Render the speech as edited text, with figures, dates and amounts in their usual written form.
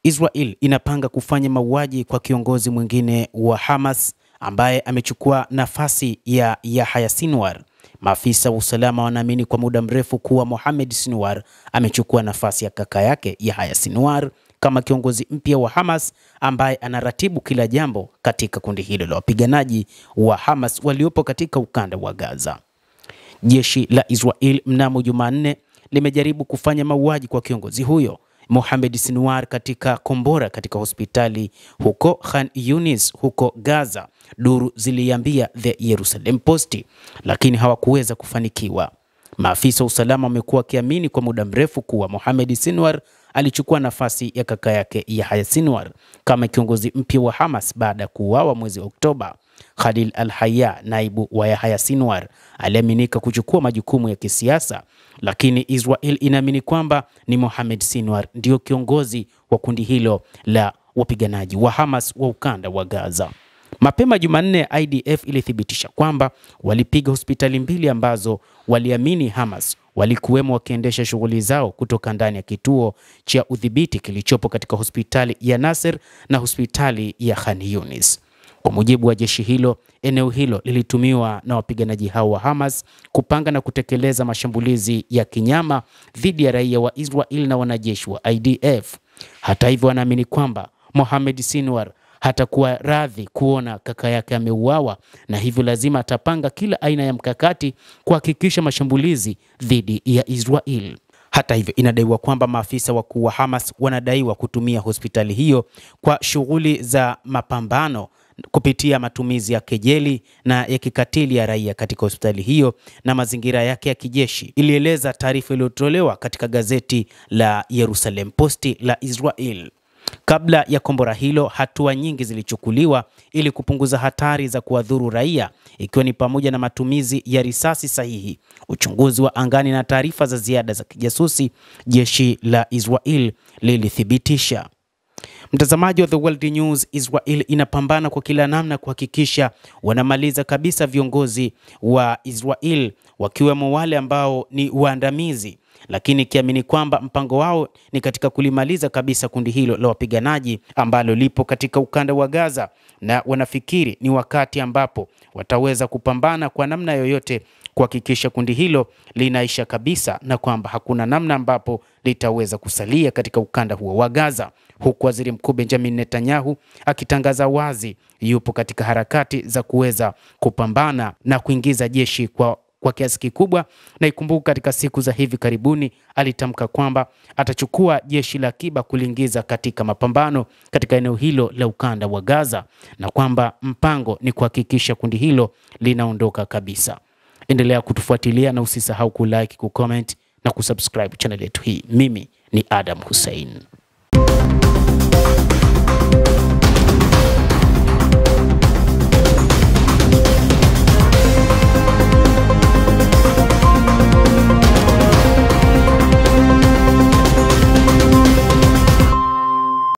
Israel inapanga kufanya mauaji kwa kiongozi mwingine wa Hamas ambaye amechukua nafasi ya Yahya Sinwar. Maafisa wa usalama wanaamini kwa muda mrefu kuwa Mohamed Sinwar amechukua nafasi ya kaka yake Yahya Sinwar kama kiongozi mpya wa Hamas ambaye anaratibu kila jambo katika kundi hilo la wapiganaji wa Hamas waliopo katika ukanda wa Gaza. Jeshi la Israel mnamo Jumanne limejaribu kufanya mauaji kwa kiongozi huyo Mohamed Sinwar katika kombora katika hospitali huko Khan Yunis huko Gaza, duru ziliambia The Jerusalem Post, lakini hawakuweza kufanikiwa. Maafisa wa usalama wamekuwa wakiamini kwa muda mrefu kuwa Mohamed Sinwar alichukua nafasi ya kaka yake Yahya Sinwar kama kiongozi mpya wa Hamas baada ya kuuawa mwezi Oktoba. Khalil al-Hayya, naibu wa Yahya Sinwar, aliaminika kuchukua majukumu ya kisiasa, lakini Israel inaamini kwamba ni Mohamed Sinwar ndio kiongozi wa kundi hilo la wapiganaji wa Hamas wa ukanda wa Gaza. Mapema Jumanne, IDF ilithibitisha kwamba walipiga hospitali mbili ambazo waliamini Hamas walikuwemo wakiendesha shughuli zao kutoka ndani ya kituo cha udhibiti kilichopo katika hospitali ya Nasser na hospitali ya Khan Yunis. Kwa mujibu wa jeshi hilo, eneo hilo lilitumiwa na wapiganaji hao wa Hamas kupanga na kutekeleza mashambulizi ya kinyama dhidi ya raia wa Israel na wanajeshi wa IDF. Hata hivyo, wanaamini kwamba Mohamed Sinwar hatakuwa radhi kuona kaka yake ameuawa, na hivyo lazima atapanga kila aina ya mkakati kuhakikisha mashambulizi dhidi ya Israel. Hata hivyo, inadaiwa kwamba maafisa wakuu wa Hamas wanadaiwa kutumia hospitali hiyo kwa shughuli za mapambano kupitia matumizi ya kejeli na ya kikatili ya raia katika hospitali hiyo na mazingira yake ya kijeshi, ilieleza taarifa iliyotolewa katika gazeti la Jerusalem Post la Israel. Kabla ya kombora hilo, hatua nyingi zilichukuliwa ili kupunguza hatari za kuwadhuru raia, ikiwa ni pamoja na matumizi ya risasi sahihi, uchunguzi wa angani na taarifa za ziada za kijasusi, jeshi la Israel lilithibitisha. Mtazamaji wa The World News, Israel inapambana kwa kila namna kuhakikisha wanamaliza kabisa viongozi wa Israel, wakiwemo wale ambao ni waandamizi, lakini kiamini kwamba mpango wao ni katika kulimaliza kabisa kundi hilo la wapiganaji ambalo lipo katika ukanda wa Gaza, na wanafikiri ni wakati ambapo wataweza kupambana kwa namna yoyote kuhakikisha kundi hilo linaisha kabisa, na kwamba hakuna namna ambapo litaweza kusalia katika ukanda huo wa Gaza, huku Waziri Mkuu Benjamin Netanyahu akitangaza wazi yupo katika harakati za kuweza kupambana na kuingiza jeshi kwa kiasi kikubwa. Na ikumbuka katika siku za hivi karibuni alitamka kwamba atachukua jeshi la akiba kuliingiza katika mapambano katika eneo hilo la ukanda wa Gaza, na kwamba mpango ni kuhakikisha kundi hilo linaondoka kabisa. Endelea kutufuatilia na usisahau kulike, kucomment na kusubscribe channel yetu hii. Mimi ni Adam Hussein.